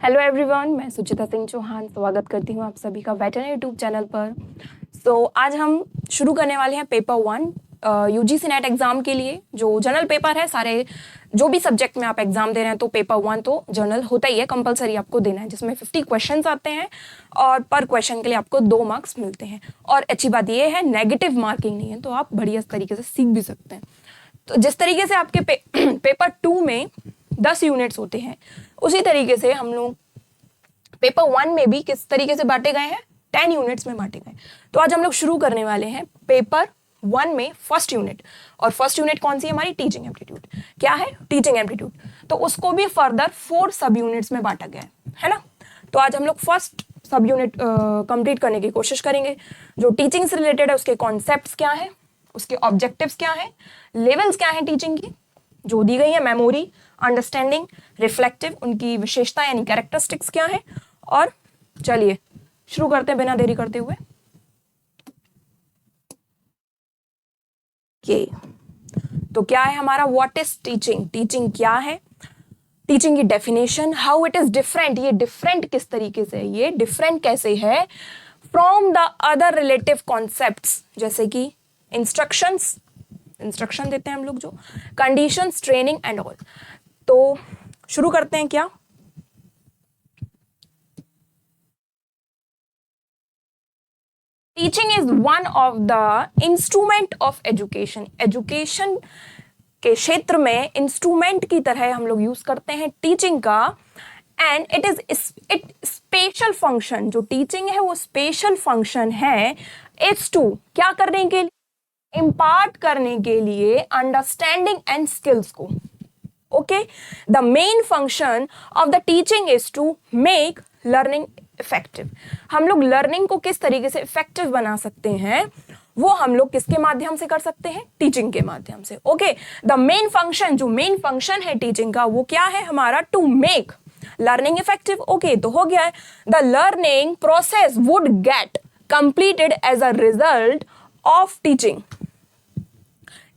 Hello everyone, मैं सुचिता सिंह चौहान स्वागत करती हूँ आप सभी का वेटरनरी यूट्यूब चैनल पर। आज हम शुरू करने वाले हैं पेपर 1 यूजीसी नेट एग्जाम के लिए। जो जनरल पेपर है, सारे जो भी सब्जेक्ट में आप एग्जाम दे रहे हैं तो पेपर 1 तो जनरल होता ही है, कंपलसरी आपको देना है, जिसमें 50 क्वेश्चंस आते हैं और पर क्वेश्चन के लिए आपको 2 मार्क्स मिलते हैं। और अच्छी बात ये है, नेगेटिव मार्किंग नहीं है, तो आप बढ़िया तरीके से सीख भी सकते हैं। तो जिस तरीके से आपके पेपर 2 में 10 यूनिट्स होते हैं, उसी तरीके से हम लोग पेपर 1 में भी किस तरीके से बांटे गए हैं, 10 यूनिट्स में बांटे गए। तो आज हम लोग शुरू करने वाले हैं पेपर 1 में फर्स्ट यूनिट। और फर्स्ट यूनिट कौन सी है हमारी? Teaching aptitude. क्या है? Teaching aptitude. तो उसको भी फर्दर 4 सब यूनिट्स में बांटा गया है ना। तो आज हम लोग फर्स्ट सब यूनिट कंप्लीट करने की कोशिश करेंगे। जो टीचिंग से रिलेटेड है, उसके कॉन्सेप्ट्स क्या है, उसके ऑब्जेक्टिव्स क्या है, लेवल्स क्या है टीचिंग की जो दी गई है, मेमोरी, अंडरस्टैंडिंग, रिफ्लेक्टिव, उनकी विशेषता यानी कैरेक्टरिस्टिक्स क्या है। और चलिए शुरू करते हैं बिना देरी करते हुए। तो क्या है हमारा व्हाट इज टीचिंग? टीचिंग क्या है, टीचिंग की definition, how it is different, ये डिफरेंट किस तरीके से है, ये डिफरेंट कैसे है from the other relative concepts, जैसे कि इंस्ट्रक्शन देते हैं हम लोग, जो कंडीशंस, ट्रेनिंग एंड ऑल। तो शुरू करते हैं क्या? Teaching is one of the instrument of education. Education के क्षेत्र में इंस्ट्रूमेंट की तरह हम लोग यूज करते हैं टीचिंग का। एंड इट स्पेशल फंक्शन, जो टीचिंग है वो स्पेशल फंक्शन है इज टू, क्या करने के लिए? इम्पार्ट करने के लिए अंडरस्टैंडिंग एंड स्किल्स को। Okay, the main function of the teaching is to make learning effective. हम लोग लर्निंग को किस तरीके से इफेक्टिव बना सकते हैं, वो हम लोग किसके माध्यम से कर सकते हैं? टीचिंग के माध्यम से। ओके, द मेन फंक्शन, जो मेन फंक्शन है टीचिंग का, वो क्या है हमारा? To make learning effective. Okay, तो हो गया है। The learning process would get completed as a result of teaching.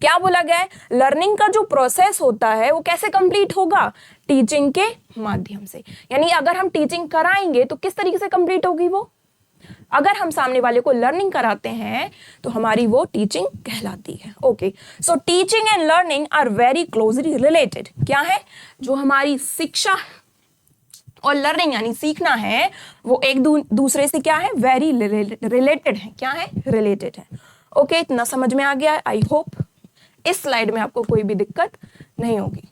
क्या बोला गया है? लर्निंग का जो प्रोसेस होता है वो कैसे कंप्लीट होगा? टीचिंग के माध्यम से। यानी अगर हम टीचिंग कराएंगे तो किस तरीके से कंप्लीट होगी वो? अगर हम सामने वाले को लर्निंग कराते हैं तो हमारी वो टीचिंग कहलाती है। Okay, so teaching and learning are very closely related. क्या है? जो हमारी शिक्षा और लर्निंग यानी सीखना है, वो एक दूसरे से क्या है? वेरी रिलेटेड है। क्या है? रिलेटेड है। ओके, इतना समझ में आ गया है? आई होप इस स्लाइड में आपको कोई भी दिक्कत नहीं होगी।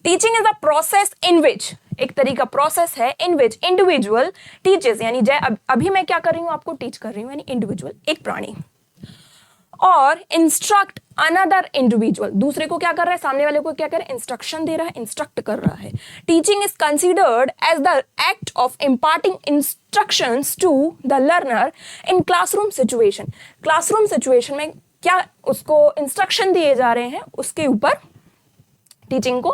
Teaching is a process in which, एक तरीका प्रोसेस है इन विच इंडिविजुअल टीचेस, यानी अभी मैं क्या कर रही हूं? आपको टीच कर रही हूं, यानी इंडिविजुअल एक प्राणी, और इंस्ट्रक्ट अनदर इंडिविजुअल, दूसरे को क्या कर रहा है? सामने वाले को क्या कर रहा है? इंस्ट्रक्शन दे रहा है, इंस्ट्रक्ट कर रहा है। Teaching is considered as the act of imparting instructions to the learner in classroom situation. Classroom situation में क्या उसको इंस्ट्रक्शन दिए जा रहे हैं, उसके ऊपर टीचिंग को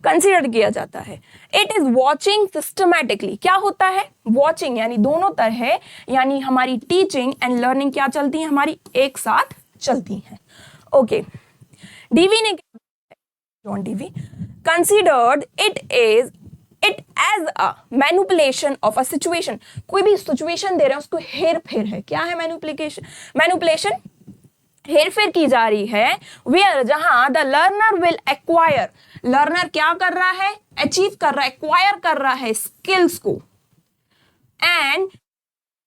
कंसिडर किया जाता है। It is watching systematically. क्या होता है? वॉचिंग, यानी दोनों तरह है, यानी हमारी टीचिंग एंड लर्निंग क्या चलती है? हमारी एक साथ चलती हैं। ओके, डीवी ने, John Dewey considered it as a manipulation of a situation. कोई भी सिचुएशन दे रहे हैं उसको हेर फेर है। क्या है? मैनिपुलेशन, हेर फेर की जा रही है। वेयर, जहां the learner will acquire, learner क्या कर रहा है? अचीव कर रहा है, एक्वायर कर रहा है स्किल्स को, एंड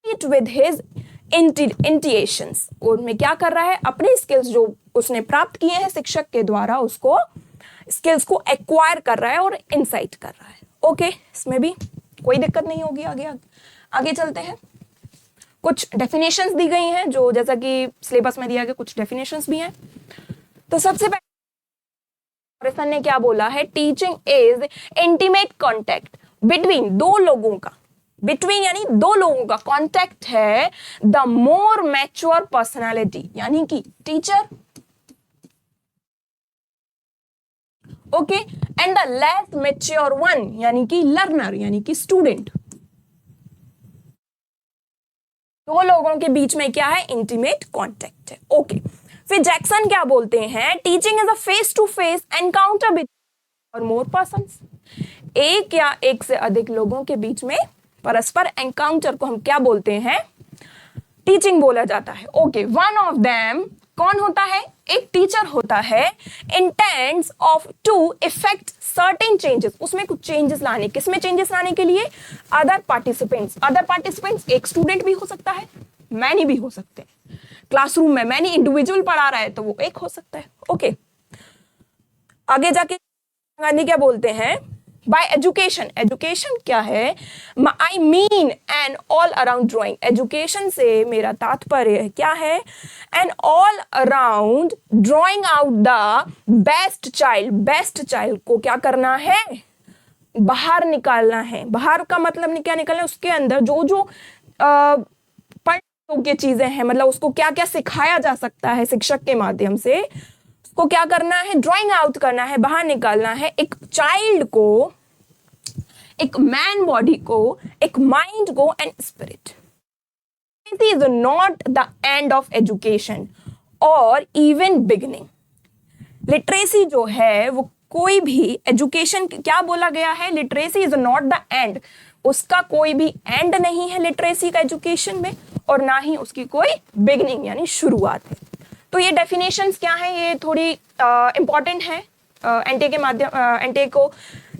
इट विद हिज इंटिएशंस, उनमें क्या कर रहा है? अपने स्किल्स जो उसने प्राप्त किए हैं शिक्षक के द्वारा, उसको स्किल्स को एक्वायर कर रहा है और इंसाइट कर रहा है। ओके, इसमें भी कोई दिक्कत नहीं होगी। आगे चलते हैं। कुछ डेफिनेशंस दी गई हैं, जो जैसा कि सिलेबस में दिया गया, कुछ डेफिनेशंस भी हैं। तो सबसे पहले ने क्या बोला है? Teaching is intimate contact between दो लोगों का, बिटवीन यानी दो लोगों का कॉन्टेक्ट है द मोर मैच्योर पर्सनालिटी, यानी कि teacher, okay, and the less mature one, यानी कि लर्नर, यानी कि स्टूडेंट। दो लोगों के बीच में क्या है? इंटीमेट कॉन्टेक्ट है। ओके, फिर जैक्सन क्या बोलते हैं? Teaching is a face to face encounter with or more persons. एक या एक से अधिक लोगों के बीच में परस्पर एनकाउंटर को हम क्या बोलते हैं? टीचिंग बोला जाता है। ओके, वन ऑफ देम कौन होता है? एक टीचर होता है। Intents of to effect certain changes, उसमें कुछ चेंजेस लाने, किसमें चेंजेस लाने के लिए? अदर पार्टिसिपेंट्स एक स्टूडेंट भी हो सकता है, मैनी भी हो सकते हैं। क्लासरूम में मैनी इंडिविजुअल पढ़ा रहा है तो वो एक हो सकता है। ओके, आगे जाके गांधी क्या बोलते हैं? बाय एजुकेशन, एजुकेशन क्या है? I mean an all around drawing, education से मेरा तात्पर्य क्या है? An all around drawing out the best child, best child को क्या करना है? बाहर निकालना है। बाहर का मतलब क्या निकालना है? उसके अंदर जो जो पढ़ने की चीजें हैं, मतलब उसको क्या क्या सिखाया जा सकता है शिक्षक के माध्यम से, को क्या करना है? ड्राइंग आउट करना है, बाहर निकालना है। एक चाइल्ड को, एक मैन बॉडी को, एक माइंड को and spirit. Is not the end of education और इवन बिगिनिंग। लिटरेसी जो है वो कोई भी एजुकेशन, क्या बोला गया है? Literacy is not the end, उसका कोई भी एंड नहीं है लिटरेसी का एजुकेशन में, और ना ही उसकी कोई बिगिनिंग यानी शुरुआत है। तो ये डेफिनेशंस क्या हैं? ये थोड़ी इंपॉर्टेंट है। एनटीए के माध्यम एनटीए को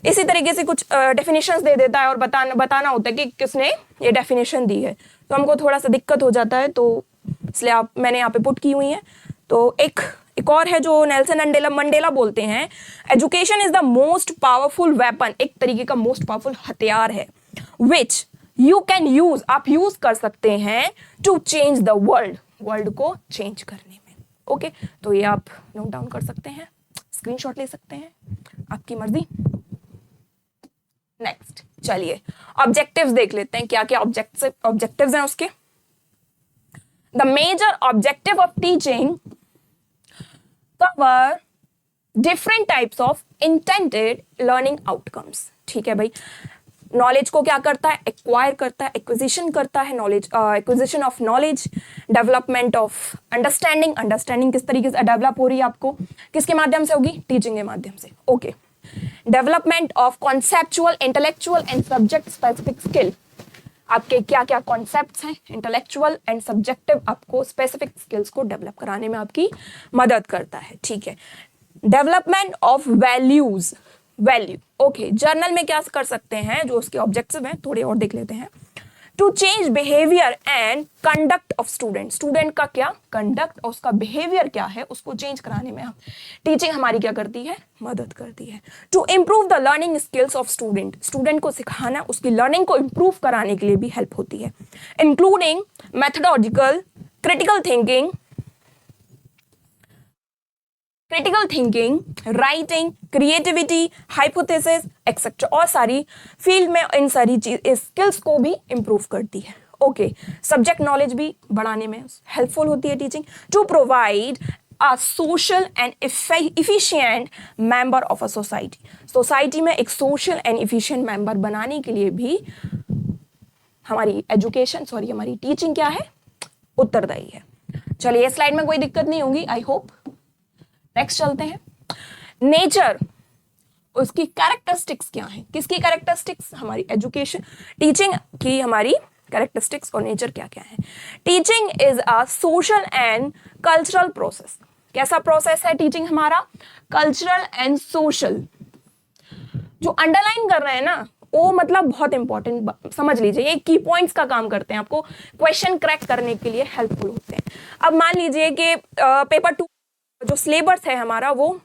इसी तरीके से कुछ डेफिनेशंस दे देता है और बताना होता है कि किसने ये डेफिनेशन दी है, तो हमको थोड़ा सा दिक्कत हो जाता है, तो इसलिए मैंने यहाँ पे पुट की हुई है। तो एक और है जो नेल्सन मंडेला बोलते हैं, education is the most powerful weapon, एक तरीके का मोस्ट पावरफुल हथियार है, विच यू कैन यूज, आप यूज कर सकते हैं, to change the world, world को चेंज करने में। ओके, तो ये आप नोट डाउन कर सकते हैं, स्क्रीनशॉट ले सकते हैं, आपकी मर्जी। नेक्स्ट चलिए ऑब्जेक्टिव्स देख लेते हैं, क्या क्या ऑब्जेक्टिव्स हैं उसके। The major objective of teaching cover different types of intended learning outcomes. ठीक है भाई, नॉलेज को क्या करता है? एक्वायर करता है, एक्विजिशन करता है, knowledge, acquisition of knowledge, development of understanding, understanding किस तरीके से डेवलप हो रही है आपको, किसके माध्यम से होगी? टीचिंग के माध्यम से। Okay, development of conceptual, intellectual and subject specific skill, आपके क्या क्या कॉन्सेप्ट्स हैं, इंटेलेक्चुअल एंड सब्जेक्टिव, आपको स्पेसिफिक स्किल्स को डेवलप कराने में आपकी मदद करता है। ठीक है, development of values, value. Okay, journal में क्या कर सकते हैं, जो उसके ऑब्जेक्टिव हैं थोड़े और देख लेते हैं। To change behaviour and conduct of student, student का क्या कंडक्ट और उसका बिहेवियर क्या है उसको चेंज कराने में टीचिंग हमारी क्या करती है? मदद करती है। To improve the learning skills of student, student को सिखाना, उसकी लर्निंग को इम्प्रूव कराने के लिए भी हेल्प होती है। Including methodological, critical thinking, writing, creativity, hypothesis etcetera, और सारी फील्ड में इन सारी स्किल्स को भी इंप्रूव करती है। ओके, सब्जेक्ट नॉलेज भी बढ़ाने में हेल्पफुल होती है teaching. To provide a social and efficient member of a society, society में एक सोशल एंड इफिशिएंट मेंबर बनाने के लिए भी हमारी हमारी टीचिंग क्या है? उत्तरदायी है। चलिए, स्लाइड में कोई दिक्कत नहीं होगी, आई होप। नेक्स्ट चलते हैं। नेचर, उसकी कैरेक्टरिस्टिक्स क्या है? किसकी कैरेक्टरिस्टिक्स? हमारी एजुकेशन, टीचिंग की हमारी कैरेक्टरिस्टिक्स और नेचर क्या क्या है। Teaching is a social and cultural process. कैसा प्रोसेस है टीचिंग हमारा? Cultural and social. जो अंडरलाइन कर रहे हैं ना, वो मतलब बहुत इंपॉर्टेंट समझ लीजिए, ये की पॉइंट्स का काम करते हैं, आपको क्वेश्चन क्रैक करने के लिए हेल्पफुल होते हैं। अब मान लीजिए कि पेपर 2 जो सिलेबस है हमारा वो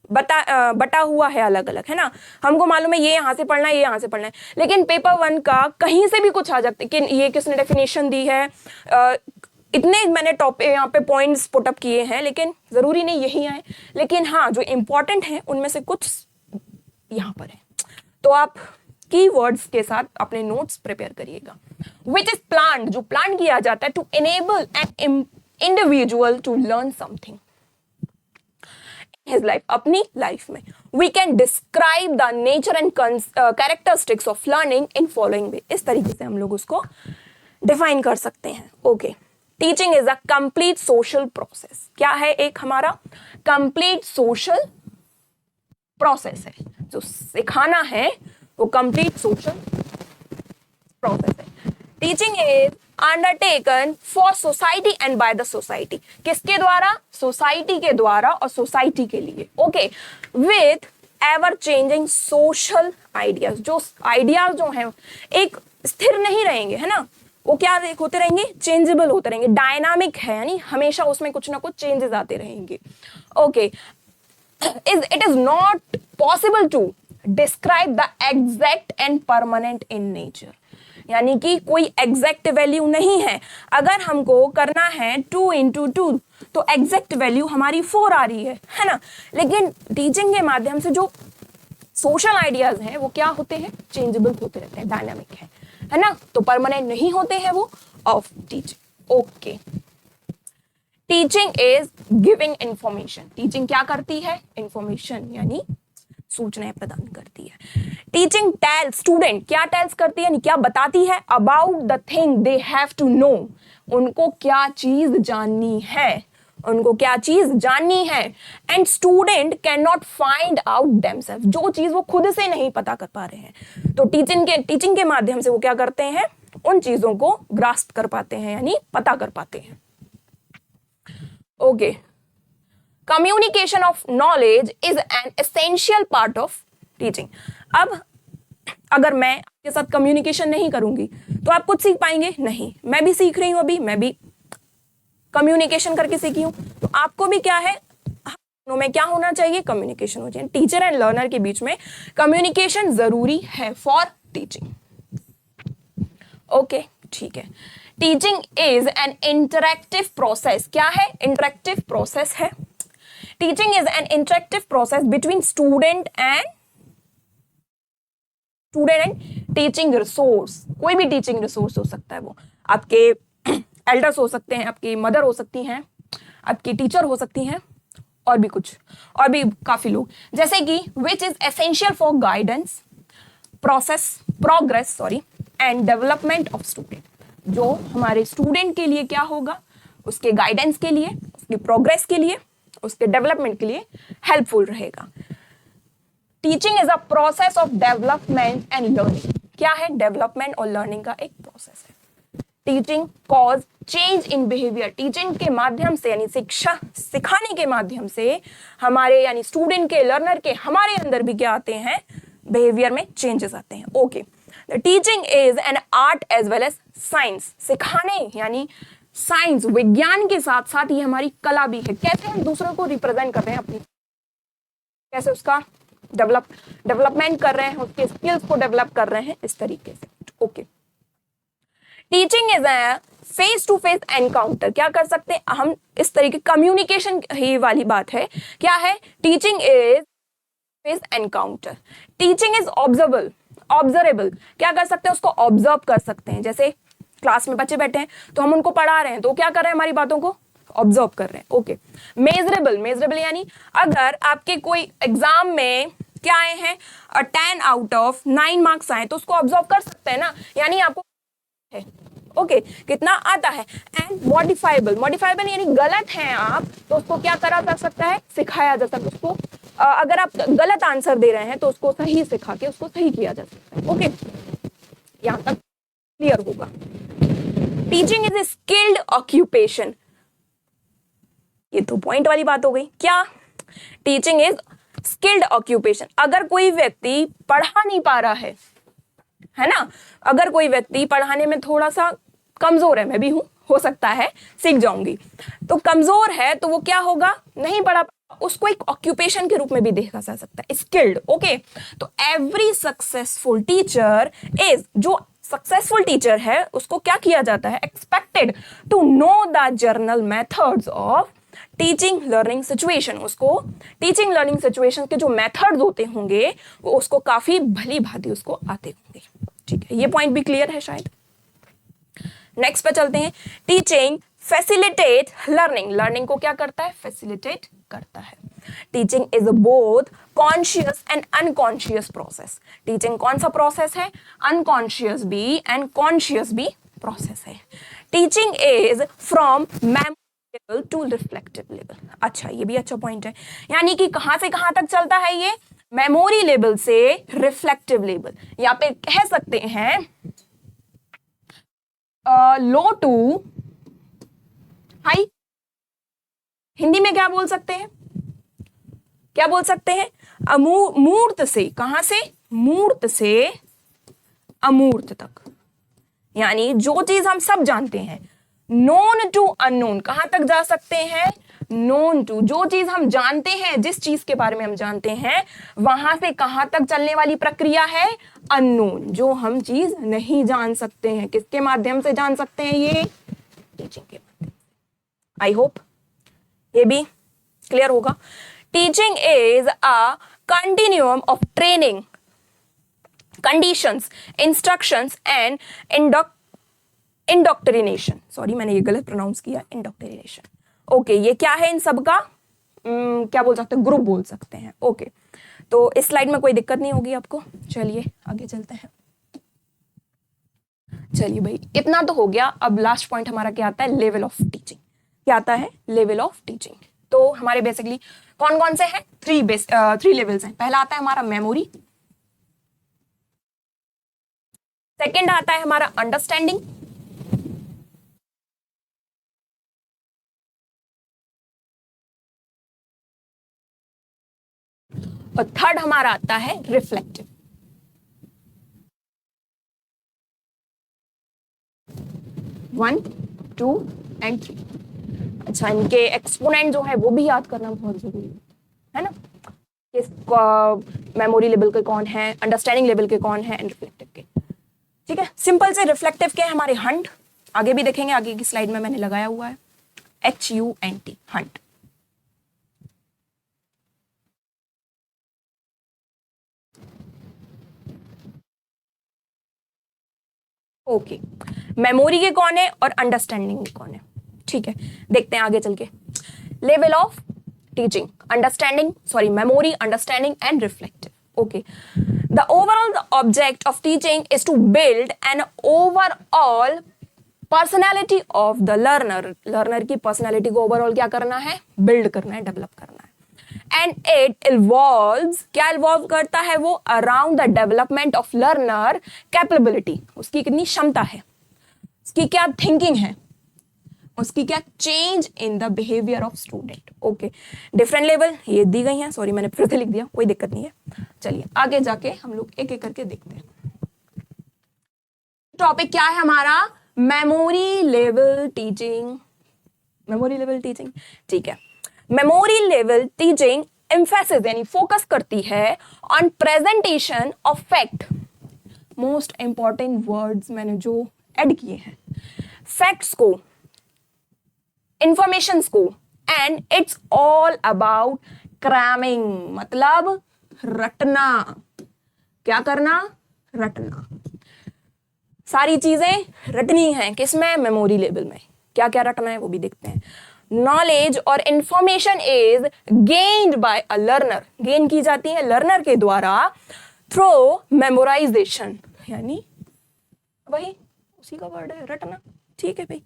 बटा हुआ है अलग अलग, है ना, हमको मालूम है ये यहाँ से पढ़ना है, ये यहाँ से पढ़ना है, लेकिन पेपर 1 का कहीं से भी कुछ आ जाते कि ये किसने डेफिनेशन दी है, इतने मैंने टॉपिक यहाँ पे पॉइंट्स पुटअप किए हैं, लेकिन जरूरी नहीं यही आए, लेकिन हाँ जो इंपॉर्टेंट है उनमें से कुछ यहाँ पर है, तो आप कीवर्ड्स के साथ अपने नोट्स प्रिपेयर करिएगा। विच इज प्लान, जो प्लान किया जाता है to enable an individual to learn something his life, अपनी लाइफ में। We can describe the nature and characteristics of learning in following way, इस तरीके से हम लोग उसको डिफाइन कर सकते हैं। Okay, teaching is a complete social process. क्या है एक हमारा कंप्लीट सोशल प्रोसेस है, जो सिखाना है वो कंप्लीट सोशल प्रोसेस है। Teaching is undertaken for society and by the society, किसके द्वारा? सोसाइटी के द्वारा और सोसाइटी के लिए। Okay, with ever changing social ideas, जो आइडियाज जो हैं एक स्थिर नहीं रहेंगे, है ना, वो क्या होते रहेंगे? चेंजेबल होते रहेंगे, डायनामिक है, यानी हमेशा उसमें कुछ ना कुछ चेंजेस आते रहेंगे। Okay, it is not possible to describe the exact and permanent in nature, यानी कि कोई एग्जैक्ट वैल्यू नहीं है। अगर हमको करना है 2 into 2 तो एग्जैक्ट वैल्यू हमारी 4 आ रही है ना, लेकिन टीचिंग के माध्यम से जो सोशल आइडियाज हैं वो क्या होते हैं? चेंजेबल होते रहते हैं, डायनामिक है ना, तो परमानेंट नहीं होते हैं वो of teaching. Okay, teaching is giving information, teaching क्या करती है? इंफॉर्मेशन यानी सूचनाएं प्रदान करती है। टीचिंग टेल स्टूडेंट, क्या टेल्स करती है यानी क्या बताती है? About the thing they have to know, उनको क्या चीज जाननी है, उनको क्या चीज जाननी है। And student can not find out themself, जो चीज वो खुद से नहीं पता कर पा रहे हैं, तो टीचिंग के माध्यम से वो क्या करते हैं? उन चीजों को ग्रास्प कर पाते हैं, यानी पता कर पाते हैं। Okay, communication of knowledge is an essential part of teaching. अब अगर मैं आपके साथ कम्युनिकेशन नहीं करूंगी तो आप कुछ सीख पाएंगे नहीं। मैं भी सीख रही हूं, अभी मैं भी कम्युनिकेशन करके सीखी हूं, तो आपको भी क्या है, दोनों में क्या होना चाहिए? कम्युनिकेशन हो चाहिए। टीचर एंड लर्नर के बीच में कम्युनिकेशन जरूरी है फॉर टीचिंग। ओके, ठीक है। Teaching is N interactive process, क्या है? इंटरैक्टिव प्रोसेस है। Teaching is N interactive process between student and teaching resource. कोई भी टीचिंग रिसोर्स हो सकता है, वो आपके एल्डर्स हो सकते हैं, आपकी मदर हो सकती हैं, आपकी टीचर हो सकती हैं, और भी कुछ, और भी काफी लोग, जैसे कि which is essential for guidance progress and development of student, जो हमारे स्टूडेंट के लिए क्या होगा? उसके गाइडेंस के लिए, उसकी प्रोग्रेस के लिए, उसके डेवलपमेंट के लिए हेल्पफुल रहेगा। Teaching is a process of development and learning, क्या है? डेवलपमेंट और लर्निंग का एक प्रोसेस है। Teaching cause change in behaviour, teaching के माध्यम से यानी शिक्षा सिखाने के माध्यम से हमारे यानी स्टूडेंट के, लर्नर के, हमारे अंदर भी क्या आते हैं? बिहेवियर में चेंजेस आते हैं। Okay, teaching is an art as well as science, सिखाने यानी साइंस विज्ञान के साथ साथ ये हमारी कला भी है। कैसे हम दूसरों को रिप्रेजेंट कर रहे हैं, अपनी कैसे उसका डेवलपमेंट कर रहे हैं, उसके स्किल्स को डेवलप कर रहे हैं, इस तरीके से। Okay, teaching is a face to face encounter, क्या कर सकते हैं हम? इस तरीके कम्युनिकेशन ही वाली बात है। क्या है? Teaching is face encounter. Teaching is observable, क्या कर सकते हैं? उसको ऑब्जर्व कर सकते हैं। जैसे क्लास में बच्चे बैठे हैं तो हम उनको पढ़ा रहे हैं, तो क्या कर रहे हैं? हमारी बातों को ऑब्जर्व कर रहे हैं। ओके, मेजरेबल यानी अगर आपके कोई एग्जाम में क्या आए हैं 10 आउट ऑफ 9 मार्क्स आए, तो उसको ऑब्जर्व कर सकते हैं ना, यानी आपको है ओके कितना आता है। एंड मॉडिफाइबल यानी गलत है आप, तो उसको क्या करा जा सकता है? सिखाया जा सकता है। उसको अगर आप गलत आंसर दे रहे हैं तो उसको सही सिखा के उसको सही किया जा सकता है। ओके, यहां तक क्लियर होगा। Teaching is a skilled occupation, ये तो पॉइंट वाली बात हो गई। क्या? Teaching is skilled occupation. अगर कोई व्यक्ति पढ़ा नहीं पा रहा है ना, अगर कोई व्यक्ति पढ़ाने में थोड़ा सा कमजोर है, मैं भी हूं, हो सकता है सीख जाऊंगी, तो कमजोर है तो वो क्या होगा? नहीं पढ़ा, उसको एक ऑक्यूपेशन के रूप में भी देखा जा सकता है, स्किल्ड। ओके, तो एवरी सक्सेसफुल टीचर इज, जो सक्सेसफुल टीचर है उसको क्या किया जाता है? Expected to know the general methods of teaching learning situation. उसको टीचिंग लर्निंग सिचुएशन के जो मेथड्स होते होंगे वो उसको काफी भली भांति उसको आते होंगे। ठीक है, ये पॉइंट भी क्लियर है शायद। नेक्स्ट पे चलते हैं। टीचिंग फैसिलिटेट लर्निंग, लर्निंग को क्या करता है? फैसिलिटेट करता है। Teaching is both conscious and unconscious process. Teaching कौन सा प्रोसेस है? अनकॉन्शियस भी एंड कॉन्शियस भी प्रोसेस है। Teaching is from memory to reflective level. अच्छा, ये भी अच्छा पॉइंट है, यानी कि कहां से कहां तक चलता है ये? मेमोरी लेवल से रिफ्लेक्टिव लेवल, यहां पे कह सकते हैं लो टू हाई। हिंदी में क्या बोल सकते हैं, क्या बोल सकते हैं? मूर्त से, कहां से? मूर्त से अमूर्त तक, यानी जो चीज हम सब जानते हैं, नोन टू अननोन, कहां तक जा सकते हैं? नोन टू, जो चीज हम जानते हैं, जिस चीज के बारे में हम जानते हैं, वहां से कहां तक चलने वाली प्रक्रिया है? अननोन, जो हम चीज नहीं जान सकते हैं। किसके माध्यम से जान सकते हैं? ये टीचिंग के माध्यम से। आई होप ये भी क्लियर होगा। Teaching is a continuum of training, conditions, instructions and indoctrination. Sorry, मैंने ये गलत प्रोनाउंस किया, इंडोक्ट्रिनेशन। ओके, ये क्या है इन सब का? क्या बोल सकते हैं? ग्रुप बोल सकते हैं। ओके, तो इस स्लाइड में कोई दिक्कत नहीं होगी आपको। चलिए आगे चलते हैं। चलिए भाई, इतना तो हो गया। अब लास्ट पॉइंट हमारा क्या आता है? Level of teaching. क्या आता है? Level of teaching. तो हमारे बेसिकली कौन कौन से हैं? थ्री लेवल्स हैं। पहला आता है हमारा मेमोरी, सेकेंड आता है हमारा अंडरस्टैंडिंग, और थर्ड हमारा आता है reflective. One, two and three. अच्छा, इनके एक्सपोनेंट जो है वो भी याद करना बहुत जरूरी है ना? किस मेमोरी लेवल के कौन है, अंडरस्टैंडिंग लेवल के कौन है, एंड रिफ्लेक्टिव के। ठीक है, सिंपल से रिफ्लेक्टिव के हमारे हंट, आगे भी देखेंगे, आगे की स्लाइड में मैंने लगाया हुआ है HUNT, हंट। ओके, मेमोरी के कौन है और अंडरस्टैंडिंग के कौन है? ठीक है, देखते हैं आगे चल के। Level of teaching, understanding, sorry, memory, understanding and reflective. Okay, the overall object of teaching is to build an overall personality of the learner. Learner की पर्सनैलिटी को ओवरऑल क्या करना है? बिल्ड करना है, डेवलप करना है। एंड इट इन्वॉल्व्स, क्या इन्वॉल्व करता है वो? Around the development of learner capability, उसकी कितनी क्षमता है, उसकी क्या थिंकिंग है, उसकी क्या change in the behaviour of student. Okay, different level ये दी गई हैं, सॉरी मैंने फिर से लिख दिया, कोई दिक्कत नहीं है। चलिए आगे जाके हम लोग एक एक करके देखते हैं। टॉपिक क्या है हमारा? Memory level teaching. Memory level teaching, ठीक है। मेमोरी लेवल टीचिंग एम्फेसिस यानी फोकस करती है on presentation of fact. Most important words मैंने जो ऐड किए हैं, फैक्ट्स को, इंफॉर्मेशंस को, and it's all about cramming, मतलब रटना। क्या करना? रटना। सारी चीजें रटनी हैं, किसमें? मेमोरी लेवल में। क्या क्या रटना है वो भी देखते हैं। नॉलेज और information is gained by a learner, gain की जाती है लर्नर के द्वारा थ्रू मेमोराइजेशन, यानी वही उसी का वर्ड है, रटना। ठीक है भाई।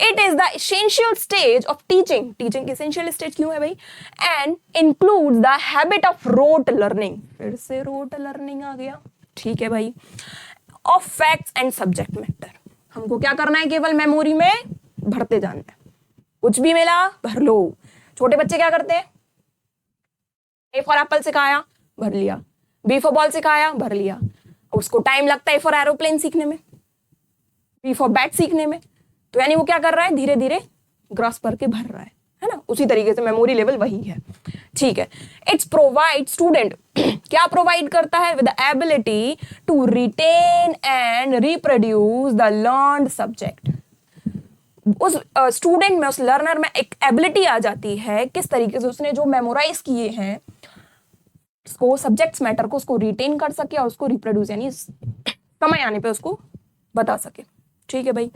It is the essential stage of teaching, teaching की एसेंशियल स्टेज क्यों है भाई? And includes the habit of rote learning, फिर से रोट लर्निंग आ गया। ठीक है भाई। Of facts and subject matter, हमको क्या करना है? केवल मेमोरी में भरते जाना है, कुछ भी मिला भर लो। छोटे बच्चे क्या करते हैं? ए फॉर एप्पल सिखाया, भर लिया। बी फॉर बॉल सिखाया, भर लिया। उसको टाइम लगता है ए फॉर एरोप्लेन सीखने में, बी फॉर बैट सीखने में, तो यानी वो क्या कर रहा है? धीरे धीरे ग्रास करके भर रहा है ना? उसी तरीके से मेमोरी लेवल वही है। ठीक है। इट्स प्रोवाइड स्टूडेंट क्या प्रोवाइड करता है? With the ability to retain and reproduce the learned subject. उस स्टूडेंट में, उस लर्नर में एक एबिलिटी आ जाती है, किस तरीके से उसने जो मेमोराइज किए हैं उसको, सब्जेक्ट्स मैटर को, उसको रिटेन कर सके और उसको रिप्रोड्यूस यानी समय आने पे उसको बता सके। ठीक है भाई।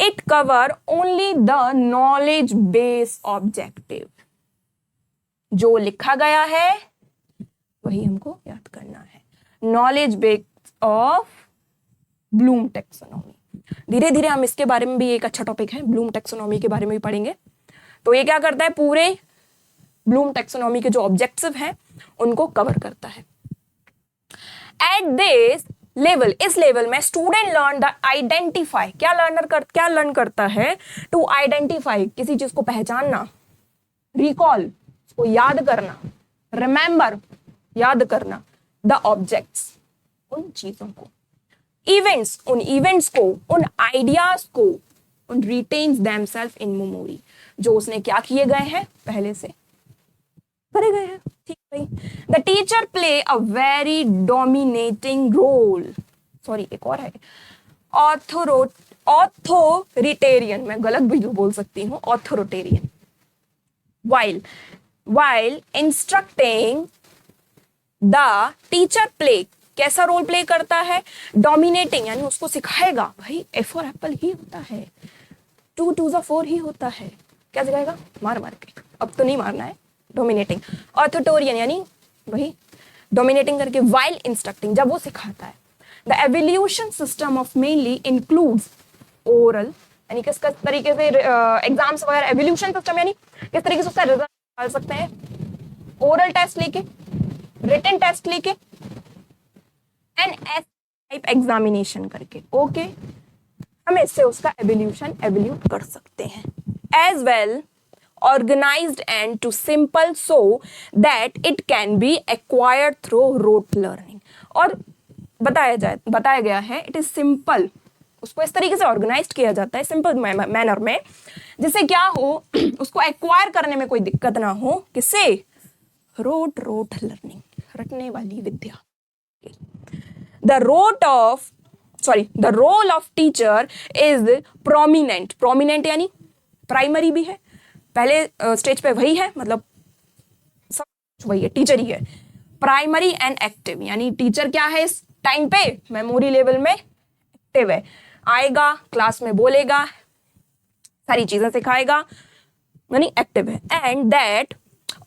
It cover only the knowledge base objective, जो लिखा गया है वही हमको याद करना है। Knowledge base of Bloom taxonomy, धीरे धीरे हम इसके बारे में भी, एक अच्छा टॉपिक है, ब्लूम टेक्सोनॉमी के बारे में भी पढ़ेंगे। तो ये क्या करता है? पूरे ब्लूम टेक्सोनॉमी के जो ऑब्जेक्टिव हैं उनको कवर करता है। एट दिस लेवल, इस लेवल में स्टूडेंट लर्न द आइडेंटिफाई, क्या लर्न करता है, टू आइडेंटिफाई, किसी चीज को पहचानना, रिकॉल, उसको याद करना, रिमेंबर, याद करना, द ऑब्जेक्ट्स, उन चीजों को, इवेंट्स, उन इवेंट्स को, उन आइडियाज को, उन रिटेन्स देमसेल्फ इन मेमोरी, जो उसने क्या किए गए हैं, पहले से करे गए हैं। ठीक भाई। The teacher play a very dominating role, sorry एक और है, ऑथोरिटेरियन, मैं गलत भी बोल सकती हूँ, authoritarian, while instructing the teacher play, कैसा रोल प्ले करता है, डोमिनेटिंग, यानी उसको सिखाएगा, भाई ए फॉर एप्पल ही होता है, 2 2 4 ही होता है, क्या सिखाएगा, मार मार के, अब तो नहीं मारना है, डोमिनेटिंग, ऑथोरिटेरियन यानी वही डोमिनेटिंग करके, while इंस्ट्रक्टिंग, जब वो सिखाता है। The evolution system of mainly includes oral, यानी किस तरीके से एग्जाम्स वगैरह, एवोल्यूशन सिस्टम यानी किस तरीके से उसका रिजल्ट निकाल सकते हैं, ओरल टेस्ट लेके, रिटन टेस्ट लेके, एंड एस टाइप एग्जामिनेशन करके, ओके, हम इससे उसका एवोल्यूट कर सकते हैं। As well organized and to simple so that it can be acquired through rote learning, और बताया गया है इट इज सिंपल, उसको इस तरीके से ऑर्गेनाइज किया जाता है सिंपल मैनर में, जिससे क्या हो, उसको एक्वायर करने में कोई दिक्कत ना हो, किससे, रोट लर्निंग, रटने वाली विद्या। The role of teacher is prominent यानी प्राइमरी भी है, पहले स्टेज पे वही है, मतलब सब वही है, टीचर ही है, प्राइमरी एंड एक्टिव, यानी टीचर क्या है इस टाइम पे, मेमोरी लेवल में एक्टिव है, आएगा क्लास में बोलेगा, सारी चीजें सिखाएगा, यानी एक्टिव है। And that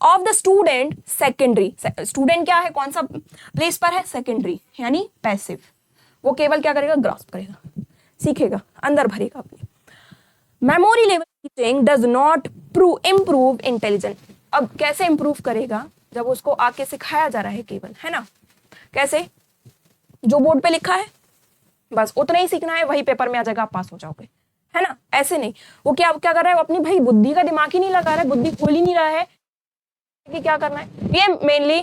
of the student secondary, student क्या है, कौन सा प्लेस पर है, सेकेंडरी, यानी पैसिव, वो केवल क्या करेगा, ग्रास्प करेगा, सीखेगा, अंदर भरेगा अपने। Memory level teaching does not improve intelligence, अब कैसे इंप्रूव करेगा, जब उसको आके सिखाया जा रहा है केवल, है ना, कैसे, जो बोर्ड पे लिखा है बस उतना ही सीखना है, वही पेपर में आ जाएगा, आप पास हो जाओगे, है ना, ऐसे नहीं, वो क्या कर रहा है, वो अपनी भाई बुद्धि का दिमाग ही नहीं लगा रहा है, बुद्धि खोल ही नहीं रहा है कि क्या करना है। ये मेनली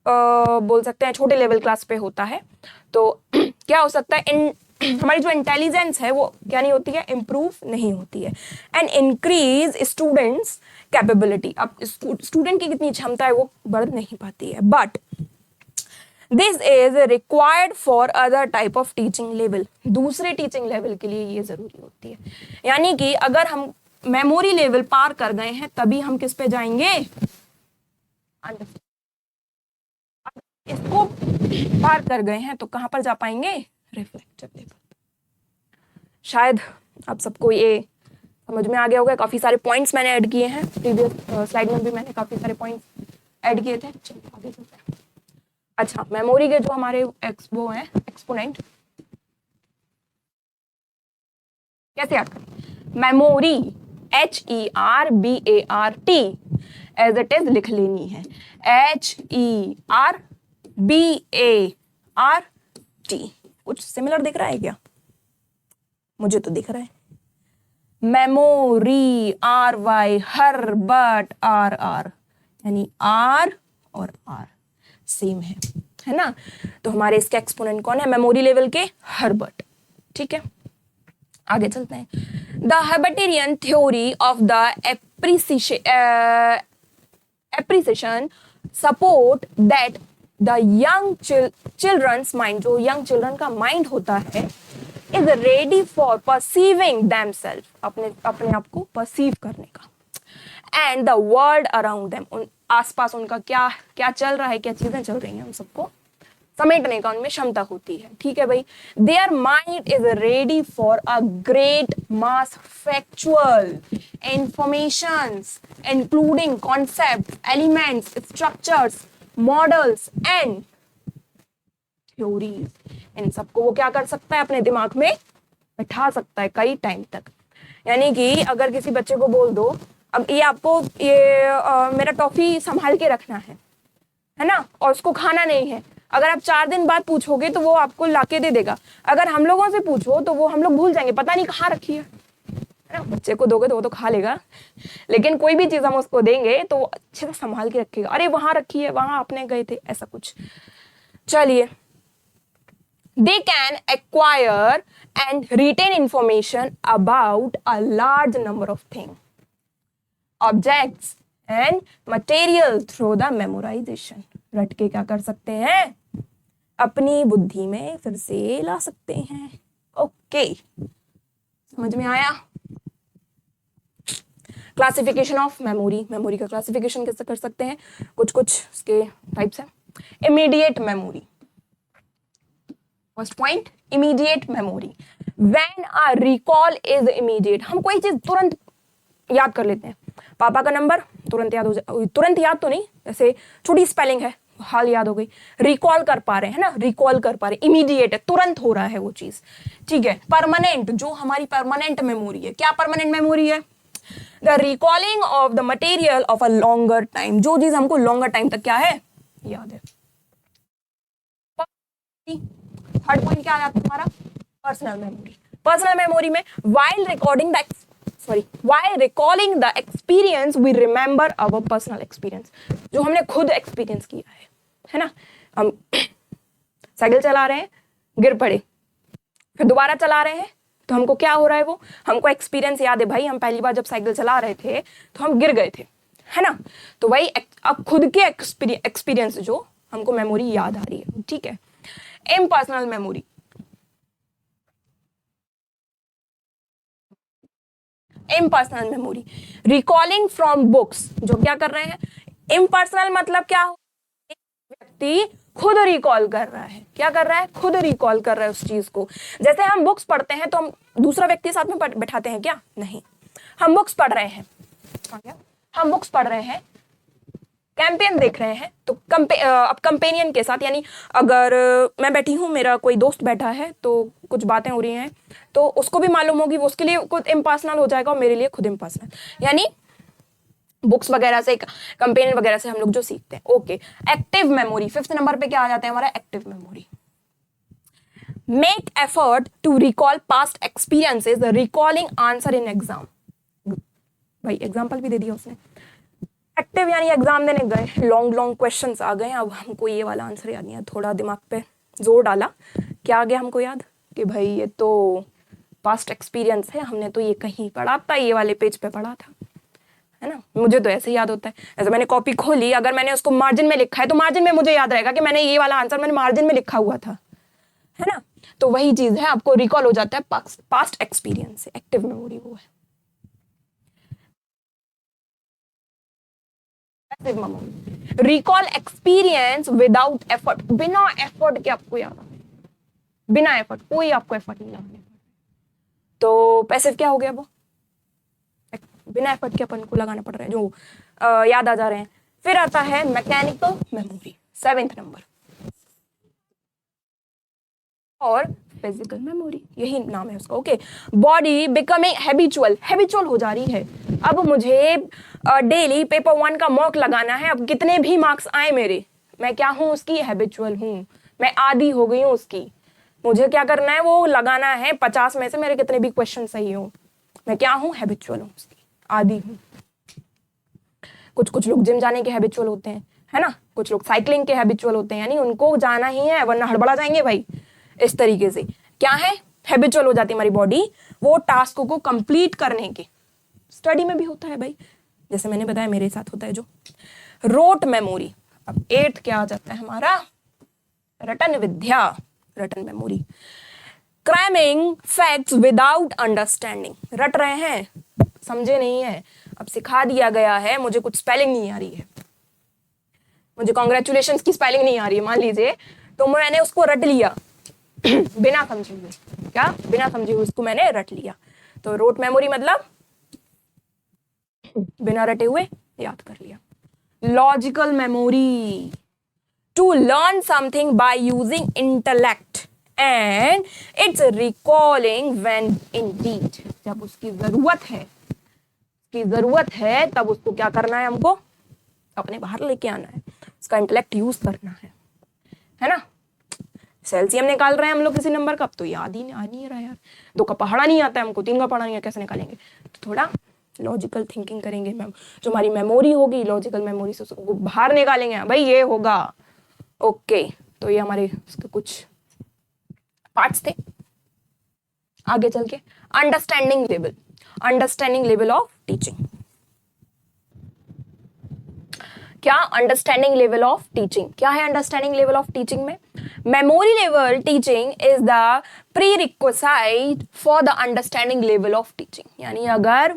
बोल सकते हैं छोटे लेवल क्लास पे होता है, तो क्या हो सकता है, हमारी जो इंटेलिजेंस है वो क्या नहीं होती है, इंप्रूव नहीं होती है, एंड इंक्रीज स्टूडेंट्स कैपेबिलिटी, अब स्टूडेंट की कितनी क्षमता है वो बढ़ नहीं पाती है, but this is required for other type of teaching level, दूसरे टीचिंग लेवल के लिए ये जरूरी होती है, यानी कि अगर हम मेमोरी लेवल पार कर गए हैं तभी हम किस पे जाएंगे, इसको पार कर गए हैं तो कहां पर जा पाएंगे, रिफ्लेक्टिव लेवल। शायद आप सबको ये समझ में आ गया होगा, काफी सारे पॉइंट्स मैंने ऐड किए हैं, प्रीवियस स्लाइड में भी मैंने काफी सारे पॉइंट्स ऐड किए थे। चलिए आगे चलते हैं। अच्छा, मेमोरी के जो हमारे वो हैं एक्सपोनेंट, कैसे याद करें, memory HERBART as it is लिख लेनी है, HERBART, कुछ सिमिलर दिख रहा है क्या, मुझे तो दिख रहा है, मेमोरी RY, हर्बर्ट RR, यानी R और R सेम है ना, तो हमारे इसके एक्सपोनेंट कौन है, मेमोरी लेवल के हर्बर्ट। ठीक है, आगे चलते हैं। The Herbartian theory of the appreciation support that the young children's mind, जो यंग चिल्ड्रन का माइंड होता है, is ready for perceiving themselves, अपने आप को परसीव करने का, and the world around them, उन आसपास उनका क्या क्या चल रहा है, क्या चीजें चल रही हैं, उन सबको समेटने का उनमें क्षमता होती है। ठीक है भाई, their mind is ready for a great mass factual informations including concept, elements, structures, models and theories, इन सबको वो क्या कर सकता है, अपने दिमाग में बैठा सकता है कई टाइम तक। यानी कि अगर किसी बच्चे को बोल दो, अब ये आपको मेरा टॉफी संभाल के रखना है ना, और उसको खाना नहीं है, अगर आप 4 दिन बाद पूछोगे तो वो आपको लाके दे देगा। अगर हम लोगों से पूछो तो वो हम लोग भूल जाएंगे, पता नहीं कहाँ रखी है ना। बच्चे को दोगे तो वो तो खा लेगा, लेकिन कोई भी चीज हम उसको देंगे तो वो अच्छे से संभाल के रखेगा, अरे वहां रखी है, वहां आपने गए थे, ऐसा कुछ। चलिए, they can acquire and retain information about a large number of things, objects and material through the memorization। रट के क्या कर सकते हैं, अपनी बुद्धि में फिर से ला सकते हैं। ओके, समझ में आया। क्लासिफिकेशन ऑफ मेमोरी, मेमोरी का क्लासिफिकेशन कैसे कर सकते हैं, कुछ कुछ इसके टाइप्स हैं। Immediate memory, first point, immediate memory. When a recall is immediate, हम कोई चीज तुरंत याद कर लेते हैं। पापा का नंबर तुरंत याद हो जाए, तुरंत याद तो नहीं, जैसे छोटी स्पेलिंग है हाल याद हो गई। रिकॉल कर पा रहे हैं ना, रिकॉल कर पा रहे, इमीडिएट है, तुरंत हो रहा है वो चीज, ठीक है। परमानेंट, जो हमारी परमानेंट मेमोरी है, क्या परमानेंट मेमोरी है, the recalling of the material of a longer time, जो चीज हमको लॉन्गर टाइम तक क्या है, याद है। थर्ड पॉइंट क्या आ जाता है हमारा, पर्सनल मेमोरी। पर्सनल मेमोरी में while recalling the experience we remember our personal experience, जो हमने खुद एक्सपीरियंस किया है ना। हम साइकिल चला रहे हैं, गिर पड़े, फिर दोबारा चला रहे हैं तो हमको क्या हो रहा है, वो हमको एक्सपीरियंस याद है, भाई हम पहली बार जब साइकिल चला रहे थे तो हम गिर गए थे, है ना। तो वही अब खुद के एक्सपीरियंस जो हमको मेमोरी याद आ रही है, ठीक है। Impersonal memory, impersonal memory, recalling from books, जो क्या कर रहे हैं, इम्पर्सनल मतलब क्या हो, व्यक्ति खुद रिकॉल कर रहा है, क्या कर रहा है, खुद रिकॉल कर रहा है उस चीज को। जैसे हम बुक्स पढ़ते हैं तो हम दूसरा व्यक्ति साथ में बैठाते हैं क्या, नहीं, हम बुक्स पढ़ रहे हैं, हम बुक्स पढ़ रहे हैं, कैंपेन देख रहे हैं, तो अब कंपेनियन के साथ, यानी अगर मैं बैठी हूँ, मेरा कोई दोस्त बैठा है, तो कुछ बातें हो रही हैं, तो उसको भी मालूम होगी, वो उसके लिए खुद इम्पर्सनल हो जाएगा और मेरे लिए खुद इम्पर्सनल, यानी बुक्स वगैरह से, कंपेनियन वगैरह से हम लोग जो सीखते हैं। Okay, active memory, 5th number पे क्या आ जाता है हमारा, active memory. Make effort to recall past experiences, recalling answer in exam. भाई एग्जाम्पल भी दे दिया उसने। एक्टिव यानी एग्जाम देने गए, लॉन्ग लॉन्ग क्वेश्चंस आ गए, अब हमको ये वाला आंसर याद नहीं है, थोड़ा दिमाग पे जोर डाला, क्या आ गया हमको याद, कि भाई ये तो पास्ट एक्सपीरियंस है, हमने तो ये कहीं पढ़ा था, ये वाले पेज पे पढ़ा था, है ना। मुझे तो ऐसे याद होता है, जैसे मैंने कॉपी खोली, अगर मैंने उसको मार्जिन में लिखा है तो मार्जिन में मुझे याद रहेगा कि मैंने ये वाला आंसर मैंने मार्जिन में लिखा हुआ था, है ना। तो वही चीज है, आपको रिकॉल हो जाता है पास्ट एक्सपीरियंस से, एक्टिव मेमोरी वो है। रिकॉल एक्सपीरियंस विदाउट एफर्ट, बिना एफर्ट के आपको याद है, बिना एफर्ट, कोई आपको एफर्ट नहीं लगाना, तो पैसिव क्या हो गया, वो बिना एफर्ट के अपन को लगाना पड़ रहा है, जो याद आ जा रहे हैं। फिर आता है मैकेनिकल मेमोरी, 7th नंबर, और फिजिकल मेमोरी, यही नाम है उसका। Okay, body becoming habitual, habitual हो जा रही है, अब मुझे डेली पेपर 1 का मॉक लगाना है, अब कितने भी मार्क्स आए मेरे, मैं क्या हूं उसकी, हैबिचुअल हूं, मैं आदी हो गई हूं उसकी, मुझे क्या करना है, वो लगाना है, 50 में से मेरे कितने भी क्वेश्चन सही हो, मैं क्या हूं, हैबिचुअल हूं उसकी, आदी हूं। कुछ कुछ लोग जिम जाने के हैबिचुअल होते हैं, है ना, कुछ लोग साइकिलिंग के हैबिचुअल होते हैं, यानी उनको जाना ही है वरना हड़बड़ा जाएंगे भाई। इस तरीके से क्या है, हैबिचुअल हो जाती है हमारी बॉडी वो टास्क को कंप्लीट करने के। स्टडी में भी होता है भाई, जैसे मैंने बताया मेरे साथ होता है जो। रोट मेमोरी, अब 8th क्या आ जाता है हमारा, रटन विद्या, रटन memory. Cramming facts without understanding, रट रहे हैं, समझे नहीं है, अब सिखा दिया गया है, मुझे कुछ स्पेलिंग नहीं आ रही है, मुझे कॉन्ग्रेचुलेशंस की स्पेलिंग नहीं आ रही है मान लीजिए, तो मैंने उसको रट लिया बिना समझे हुए, क्या, बिना समझे हुए उसको मैंने रट लिया, तो रोट मेमोरी मतलब बिना रटे हुए याद कर लिया। Logical memory, to learn something by using intellect and its recalling when in need, जब उसकी जरूरत है तब उसको क्या करना है, हमको अपने बाहर लेके आना है, उसका इंटेलेक्ट यूज करना है। है ना। सेल्सियम निकाल रहे हैं हम लोग किसी नंबर का, अब तो याद ही नहीं आ नहीं रहा यार, 2 का पहाड़ा नहीं आता है हमको, 3 का पहाड़ा नहीं है, कैसे निकालेंगे। तो थोड़ा लॉजिकल थिंकिंग करेंगे मैम, जो हमारी मेमोरी होगी लॉजिकल मेमोरी से उसको बाहर निकालेंगे, भाई ये होगा। ओके, तो ये हमारे उसके कुछ पार्ट्स थे। आगे चल के अंडरस्टैंडिंग लेवल ऑफ टीचिंग। क्या अंडरस्टैंडिंग लेवल ऑफ टीचिंग, क्या है अंडरस्टैंडिंग लेवल ऑफ टीचिंग में? Memory level teaching is the pre requisite for the understanding level of teaching. यानी अगर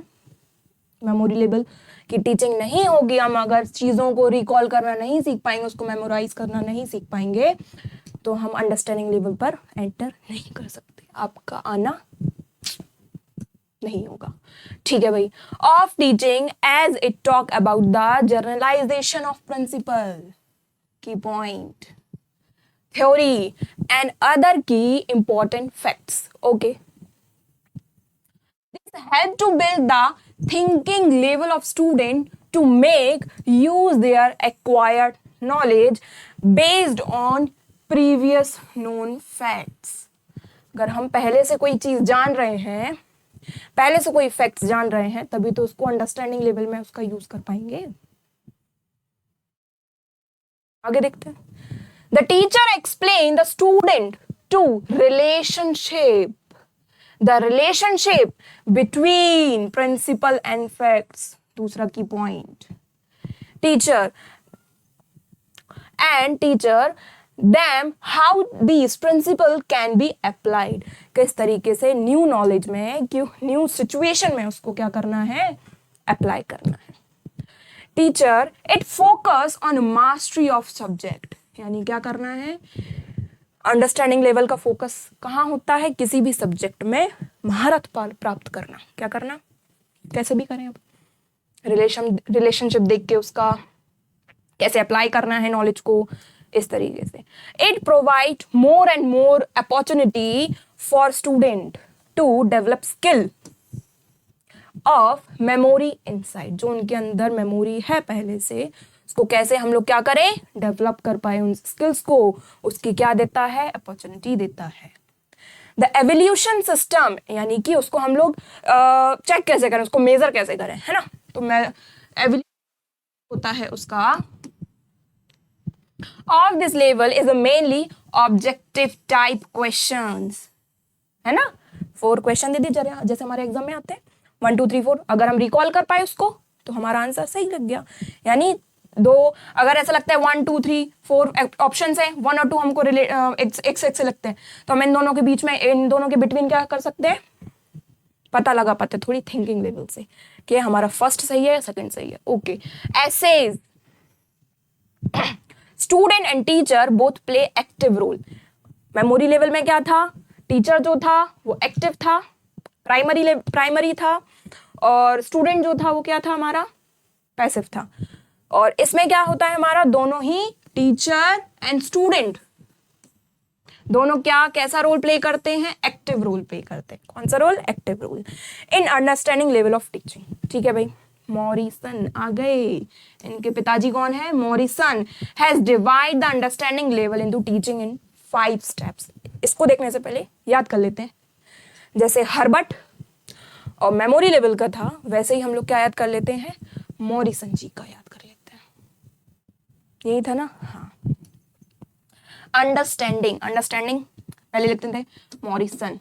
मेमोरी लेवल की टीचिंग नहीं होगी, हम अगर चीजों को रिकॉल करना नहीं सीख पाएंगे, उसको मेमोराइज करना नहीं सीख पाएंगे, तो हम अंडरस्टैंडिंग लेवल पर एंटर नहीं कर सकते, आपका आना नहीं होगा। ठीक है भाई। Of teaching as it talk about the generalization of principle, key point, theory and other key important facts. Okay, this help to build the thinking level of student to make use their acquired knowledge based on previous known facts। अगर हम पहले से कोई चीज जान रहे हैं, पहले से कोई फैक्ट्स जान रहे हैं, तभी तो उसको अंडरस्टैंडिंग लेवल में उसका यूज कर पाएंगे। आगे देखते हैं। The teacher explain the student to relationship, the relationship between principle and facts, दूसरा key point. Teacher them how these principle can be applied, किस तरीके से न्यू नॉलेज में, क्यों न्यू सिचुएशन में उसको क्या करना है, अप्लाई करना है। Teacher it focus on mastery of subject, यानी क्या करना है, अंडरस्टैंडिंग लेवल का फोकस कहाँ होता है, किसी भी सब्जेक्ट में महारत प्राप्त करना। क्या करना, कैसे भी करें, अब रिलेशनशिप देख के उसका कैसे अप्लाई करना है नॉलेज को, इस तरीके से। It provide more and more opportunity for student to develop skill of memory insight, जो उनके अंदर मेमोरी है पहले से, उसको कैसे हम लोग क्या करें, डेवलप कर पाए उन स्किल्स को, उसकी क्या देता है, अपॉर्चुनिटी देता है। द एवोल्यूशन सिस्टम, यानी कि उसको हम लोग चेक कैसे करें, उसको मेजर कैसे करें, है ना। तो एवोल्यूशन होता है उसका of this level is a mainly objective type questions, है ना। 4 क्वेश्चन दे दिए जैसे हमारे एग्जाम में आते हैं, 1 2 3 4। अगर हम रिकॉल कर पाए उसको तो हमारा आंसर सही लग गया। यानी दो, अगर ऐसा लगता है 1 2 3 4 ऑप्शन है, 1 और 2 हमको एक से लगते हैं, तो हम इन दोनों के बीच में, इन दोनों के बिटवीन क्या कर सकते हैं, पता लगा पाते थोड़ी थिंकिंग लेवल से कि हमारा फर्स्ट सही है, सेकंड सही है। Okay, essays, student and teacher both play active role. Memory level में क्या था, टीचर जो था वो एक्टिव था, प्राइमरी था, और स्टूडेंट जो था वो क्या था, हमारा पैसिव था। और इसमें क्या होता है, हमारा दोनों ही टीचर एंड स्टूडेंट दोनों क्या, कैसा रोल प्ले करते हैं, एक्टिव रोल प्ले करते हैं। कौन सा role, active role in understanding level of teaching. ठीक है भाई, मॉरिसन आ गए, इनके पिताजी कौन है, Morrison has divide the understanding level into teaching in 5 steps. इसको देखने से पहले याद कर लेते हैं, जैसे हर्बट और मेमोरी लेवल का था, वैसे ही हम लोग क्या याद कर लेते हैं, मॉरिसन जी का याद कर लेते हैं। यही था ना, हाँ। अंडरस्टैंडिंग पहले लिखते थे मॉरिसन,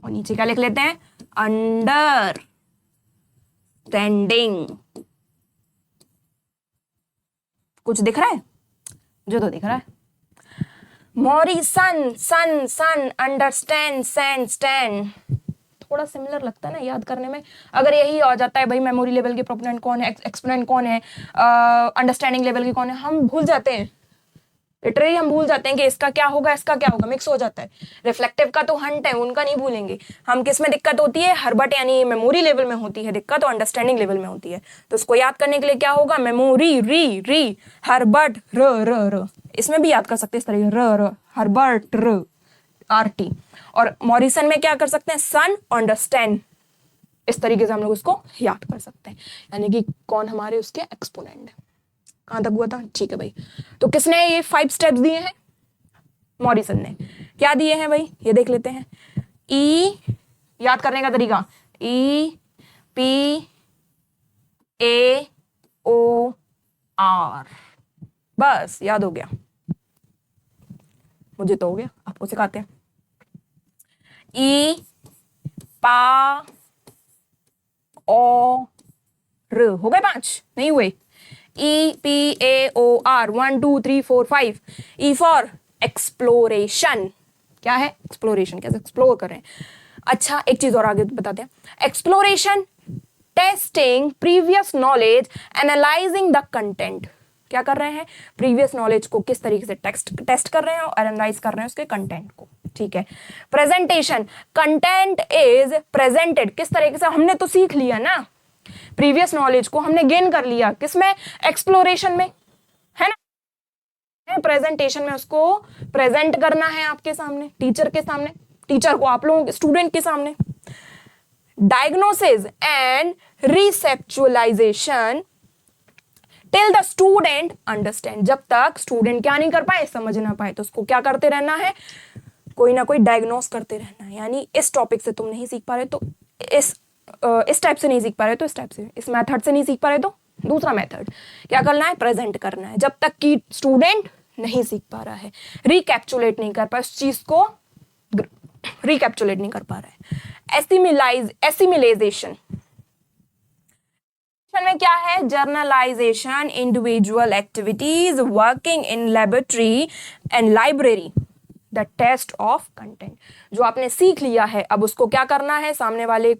और नीचे क्या लिख लेते हैं, अंडरस्टैंडिंग। कुछ दिख रहा है, जो तो दिख रहा है, मॉरिसन, सन, अंडरस्टैंड, स्टैंड, थोड़ा सिमिलर लगता है ना याद करने में। अगर यही आ जाता है भाई मेमोरी लेवल के प्रोपोनेंट कौन है, एक्सपोनेंट कौन है, अंडरस्टैंडिंग लेवल के कौन है, हम भूल जाते हैं, लिटरली हम भूल जाते हैं कि इसका क्या होगा, इसका क्या होगा, मिक्स हो जाता है। रिफ्लेक्टिव का तो हंट है, उनका नहीं भूलेंगे हम। किस में दिक्कत होती है, हर्बट यानी मेमोरी लेवल में होती है दिक्कत, और अंडरस्टैंडिंग लेवल में होती है। तो उसको याद करने के लिए क्या होगा, मेमोरी री, हर्बट र, इसमें भी याद कर सकते हैं इस तरीके, र हर्बट र RT। और मॉरिसन में क्या कर सकते हैं, सन, अंडरस्टैंड, इस तरीके से हम लोग उसको याद कर सकते हैं, यानी कि कौन हमारे उसके एक्सपोनेंट है। कहां तक हुआ था? ठीक है भाई। तो किसने ये 5 स्टेप्स दिए हैं? मॉरिसन ने। क्या दिए हैं भाई, ये देख लेते हैं। ई, याद करने का तरीका, ई पी ए ओ आर, बस याद हो गया। मुझे तो हो गया, आपको सिखाते हैं। ई पा ओ र, हो गए 5? नहीं हुए? E P A O R, 1 2 3 4 5। E for exploration. क्या है? एक्सप्लोरेशन, कैसे एक्सप्लोर कर रहे हैं। अच्छा, एक चीज और आगे बताते हैं। Exploration, testing previous knowledge, analysing the content. क्या कर रहे हैं? प्रीवियस नॉलेज को किस तरीके से टेस्ट कर रहे हैं और एनालाइज कर रहे हैं उसके कंटेंट को। ठीक है। प्रेजेंटेशन, कंटेंट इज प्रेजेंटेड, किस तरीके से, हमने तो सीख लिया ना, प्रीवियस नॉलेज को हमने गेन कर लिया, किसमें? एक्सप्लोरेशन में, है ना। प्रेजेंटेशन में उसको प्रेजेंट करना है आपके सामने, टीचर के सामने, टीचर को आप लोगों, स्टूडेंट के सामने। Diagnosis and reconceptualisation till the student understand, जब तक स्टूडेंट क्या नहीं कर पाए, समझ ना पाए, तो उसको क्या करते रहना है? कोई ना कोई डायग्नोस करते रहना है। यानी इस टॉपिक से तुम नहीं सीख पा रहे तो इस टाइप से नहीं सीख पा रहे तो इस टाइप से, इस मेथड से नहीं सीख पा रहे तो दूसरा मेथड। क्या करना है? प्रेजेंट करना है, जब तक कि स्टूडेंट नहीं सीख पा रहा है, रिकैप्चुलेट नहीं कर पा, उस चीज को रिकैप्चुलेट नहीं कर पा रहा है। एसिमिलाइजेशन में क्या है? Generalization, individual activities, working in laboratory and library, the test of content. जो आपने सीख लिया है, अब उसको क्या करना है? सामने वाले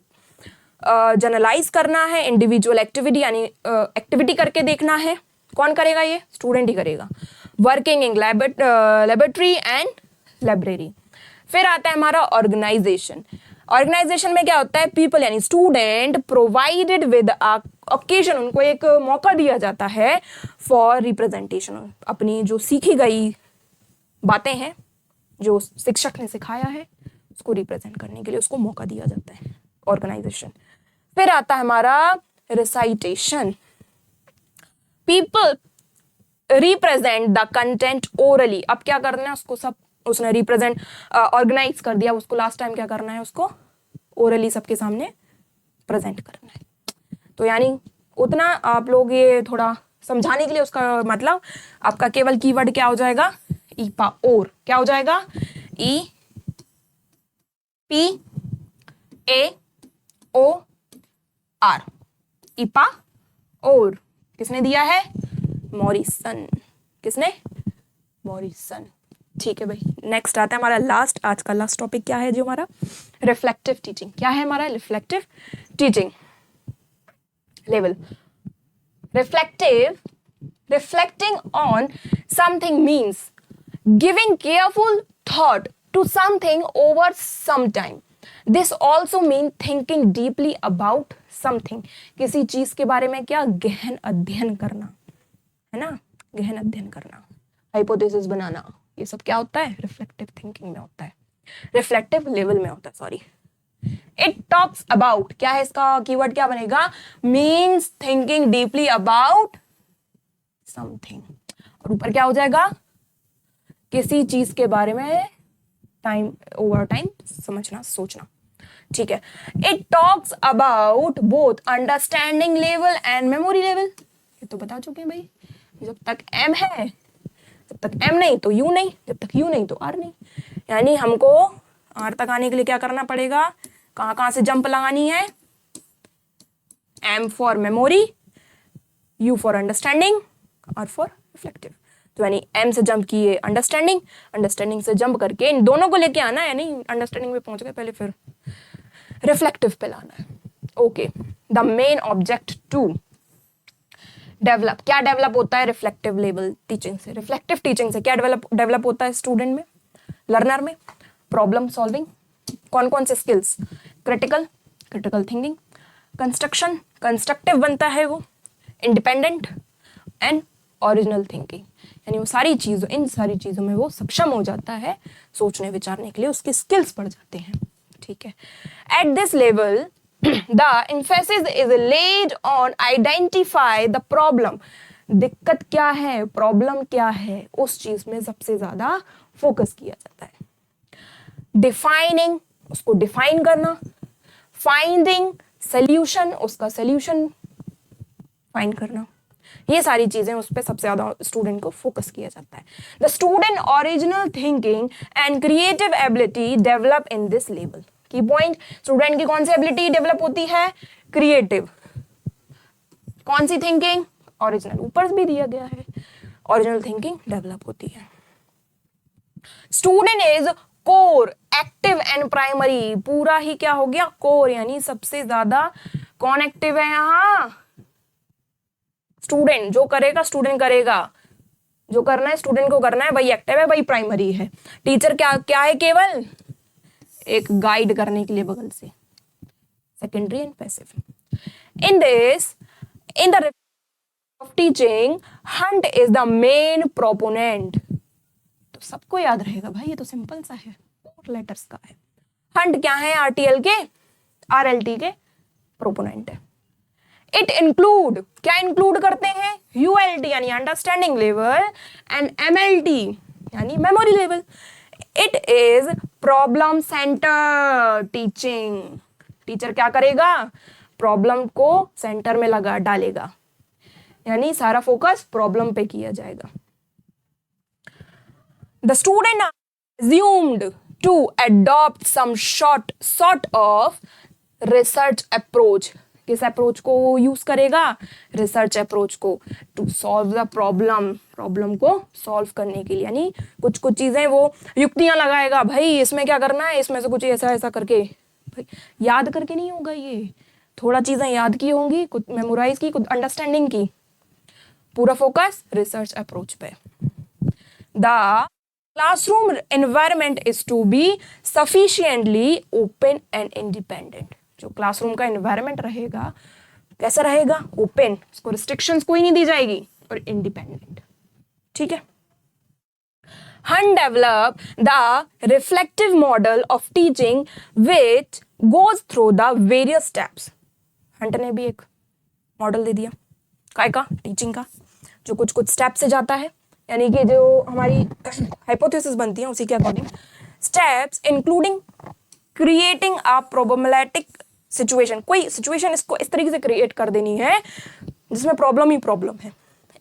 जर्नलाइज करना है, इंडिविजुअल एक्टिविटी यानी एक्टिविटी करके देखना है। कौन करेगा? ये स्टूडेंट ही करेगा। Working in laboratory and library. फिर आता है हमारा ऑर्गेनाइजेशन। ऑर्गेनाइजेशन में क्या होता है? पीपल यानी स्टूडेंट प्रोवाइडेड विद ओकेजन, उनको एक मौका दिया जाता है फॉर रिप्रेजेंटेशन, अपनी जो सीखी गई बातें हैं, जो शिक्षक ने सिखाया है, उसको रिप्रेजेंट करने के लिए उसको मौका दिया जाता है, ऑर्गेनाइजेशन। फिर आता है हमारा recitation. People represent the content orally. अब क्या करना है? उसको सब, उसने रिप्रेजेंट ऑर्गेनाइज कर दिया, उसको लास्ट टाइम क्या करना है? उसको ओरली सबके सामने प्रेजेंट करना है। तो यानी उतना आप लोग ये थोड़ा समझाने के लिए, उसका मतलब आपका केवल कीवर्ड क्या हो जाएगा? ईपा और। क्या हो जाएगा? ई पी ए ओ आर, ईपा और। किसने दिया है? मॉरिसन। किसने? मॉरिसन। ठीक है भाई। नेक्स्ट आता है हमारा लास्ट, आज का लास्ट टॉपिक क्या है जो हमारा? Reflective teaching. क्या है हमारा? Reflective teaching level. Reflecting on something means giving careful thought to something over some time. This also means thinking deeply about something. किसी चीज के बारे में क्या? गहन अध्ययन करना, है ना, गहन अध्ययन करना, हाइपोथेसिस बनाना, ये सब क्या होता है? रिफ्लेक्टिव थिंकिंग में होता है, रिफ्लेक्टिव लेवल में होता है, सॉरी। इट टॉक्स अबाउट, क्या है इसका कीवर्ड? क्या बनेगा? Means thinking deeply about something, और ऊपर क्या हो जाएगा? किसी चीज के बारे में टाइम, ओवर टाइम समझना, सोचना। ठीक है। It talks about both understanding level and memory level. ये तो बता चुके हैं भाई, जब तक एम है, जब तक एम नहीं तो यू नहीं, जब तक यू नहीं तो आर नहीं। यानी हमको आर तक आने के लिए क्या करना पड़ेगा? कहां कहां से जंप लगानी है? M for memory, U for understanding, R for reflective. तो यानी एम से जंप किए अंडरस्टैंडिंग, अंडरस्टैंडिंग से जंप करके इन दोनों को लेके आना है, यानी अंडरस्टैंडिंग में पहुंच गए पहले, फिर रिफ्लेक्टिव पे लाना है। Okay. The main object to develop. क्या डेवलप होता है रिफ्लेक्टिव लेवल टीचिंग से? रिफ्लेक्टिव टीचिंग से क्या डेवलप होता है स्टूडेंट में, लर्नर में? प्रॉब्लम सॉल्विंग, कौन कौन से स्किल्स? क्रिटिकल थिंकिंग, कंस्ट्रक्टिव बनता है वो, इंडिपेंडेंट एंड ओरिजिनल थिंकिंग। यानी वो सारी चीजों, इन सारी चीजों में वो सक्षम हो जाता है, सोचने विचारने के लिए उसके स्किल्स बढ़ जाते हैं। ठीक है। At this level the emphasis is laid on identify the problem, दिक्कत क्या है, प्रॉब्लम क्या है, उस चीज में सबसे ज्यादा फोकस किया जाता है। डिफाइनिंग, उसको डिफाइन करना, फाइंडिंग सॉल्यूशन, उसका सॉल्यूशन फाइंड करना, ये सारी चीजें उस पर सबसे ज्यादा स्टूडेंट को फोकस किया जाता है। The student original thinking and creative ability develop in this level. की पॉइंट, स्टूडेंट की कौन सी एबिलिटी डेवलप होती है, क्रिएटिव। कौन सी थिंकिंग, ओरिजिनल, ऊपर भी दिया गया है, ओरिजिनल थिंकिंग डेवलप होती है। Student is core, active and primary, पूरा ही क्या हो गया, कोर, यानी सबसे ज्यादा कौन एक्टिव है यहां, स्टूडेंट। जो करेगा स्टूडेंट करेगा, जो करना है स्टूडेंट को करना है, वही एक्टिव है, वही प्राइमरी है। टीचर क्या क्या है, केवल एक गाइड करने के लिए बगल से, secondary and passive. In this, in the of teaching, Hunt is the main proponent। तो सबको याद रहेगा भाई, ये तो सिंपल सा है, 4 लेटर्स का है। हंट क्या है, आरटीएल के, आरएलटी के प्रोपोनेंट है। इट इंक्लूड, क्या इंक्लूड करते हैं, यूएलटी यानी अंडरस्टैंडिंग लेवल, एंड एमएलटी यानी memory level. It is problem centre teaching. Teacher क्या करेगा, प्रॉब्लम को सेंटर में लगा डालेगा, यानी सारा फोकस प्रॉब्लम पे किया जाएगा। The student assumed to adopt some sort of research approach। किस अप्रोच को यूज करेगा, रिसर्च अप्रोच को, to solve the problem, problem को सॉल्व करने के लिए, यानी कुछ कुछ चीजें वो युक्तियां लगाएगा, भाई इसमें क्या करना है, इसमें से कुछ ऐसा ऐसा करके, भाई याद करके नहीं होगा ये, थोड़ा चीजें याद की होंगी, कुछ मेमोराइज की, कुछ अंडरस्टैंडिंग की, पूरा फोकस रिसर्च अप्रोच पे। The classroom environment is to be sufficiently open and independent. जो क्लासरूम का एनवायरमेंट रहेगा कैसा रहेगा, ओपन, उसको रिस्ट्रिक्शंस कोई नहीं दी जाएगी, और इंडिपेंडेंट, ठीक है। Hunt develop the reflective model of teaching which goes through the various steps। Hunt ने भी एक मॉडल दे दिया, काय का, टीचिंग का, जो कुछ कुछ स्टेप से जाता है, यानी कि जो हमारी हाइपोथेसिस बनती है उसी के according. Steps including creating a probabilistic situation, कोई सिचुएशन इसको इस तरीके से क्रिएट कर देनी है जिसमें प्रॉब्लम ही प्रॉब्लम है,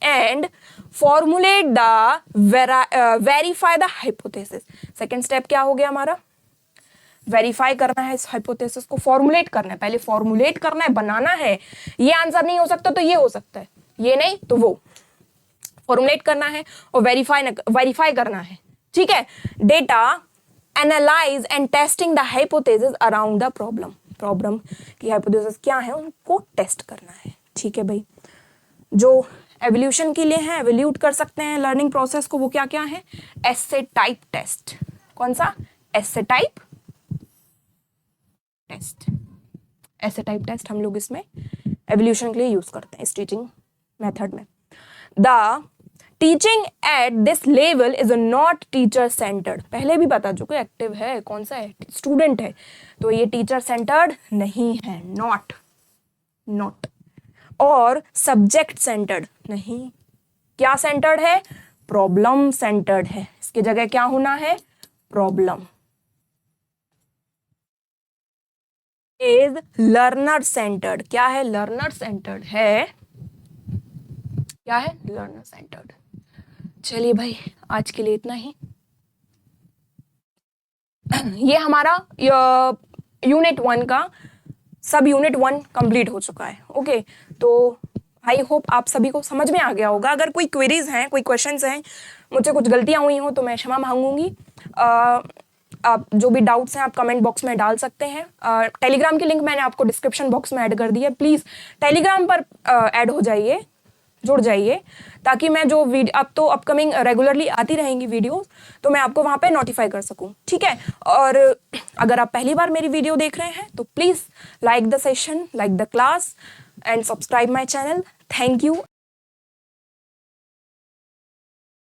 and formulate the verify the hypothesis. Second step क्या हो गया हमारा, वेरीफाई करना है इस हाइपोथेसिस को, फॉर्मुलेट करना है, पहले फॉर्मुलेट करना है, बनाना है, ये आंसर नहीं हो सकता तो ये हो सकता है, ये नहीं तो वो, फॉर्मुलेट करना है और वेरीफाई करना है, ठीक है। Data analyse and testing the hypothesis around the problem, problem की हाइपोथेसिस क्या है उनको टेस्ट करना है, ठीक है भाई। जो एवोल्यूशन के लिए है, एवोल्यूट कर सकते हैं लर्निंग प्रोसेस को, वो क्या क्या है, एसे टाइप टेस्ट। कौन सा, essay type test, essay type test हम लोग इसमें एवोल्यूशन के लिए यूज करते हैं इस टीचिंग मेथड में। The teaching at this level is not teacher centred, पहले भी बता चुके, एक्टिव है, कौन सा है, स्टूडेंट है, तो ये टीचर सेंटर्ड नहीं है, नॉट। और सब्जेक्ट सेंटर्ड नहीं, क्या सेंटर्ड है, प्रॉब्लम सेंटर्ड है, इसकी जगह क्या होना है, प्रॉब्लम। इज लर्नर सेंटर्ड, क्या है, लर्नर सेंटर्ड है, क्या है, लर्नर सेंटर्ड। चलिए भाई आज के लिए इतना ही। ये हमारा यूनिट 1 का सब यूनिट 1 कंप्लीट हो चुका है, ओके। तो आई होप आप सभी को समझ में आ गया होगा। अगर कोई क्वेरीज हैं, कोई क्वेश्चंस हैं, मुझसे कुछ गलतियां हुई हो तो मैं क्षमा मांगूंगी। आप जो भी डाउट्स हैं आप कमेंट बॉक्स में डाल सकते हैं। टेलीग्राम की लिंक मैंने आपको डिस्क्रिप्शन बॉक्स में ऐड कर दी है, प्लीज़ टेलीग्राम पर ऐड हो जाइए, जुड़ जाइए, ताकि मैं जो वीडियो, अब तो अपकमिंग रेगुलरली आती रहेंगी वीडियोस, तो मैं आपको वहाँ पे नोटिफाई कर सकूँ, ठीक है। और अगर आप पहली बार मेरी वीडियो देख रहे हैं तो please like the session, like the class and subscribe my channel. Thank you.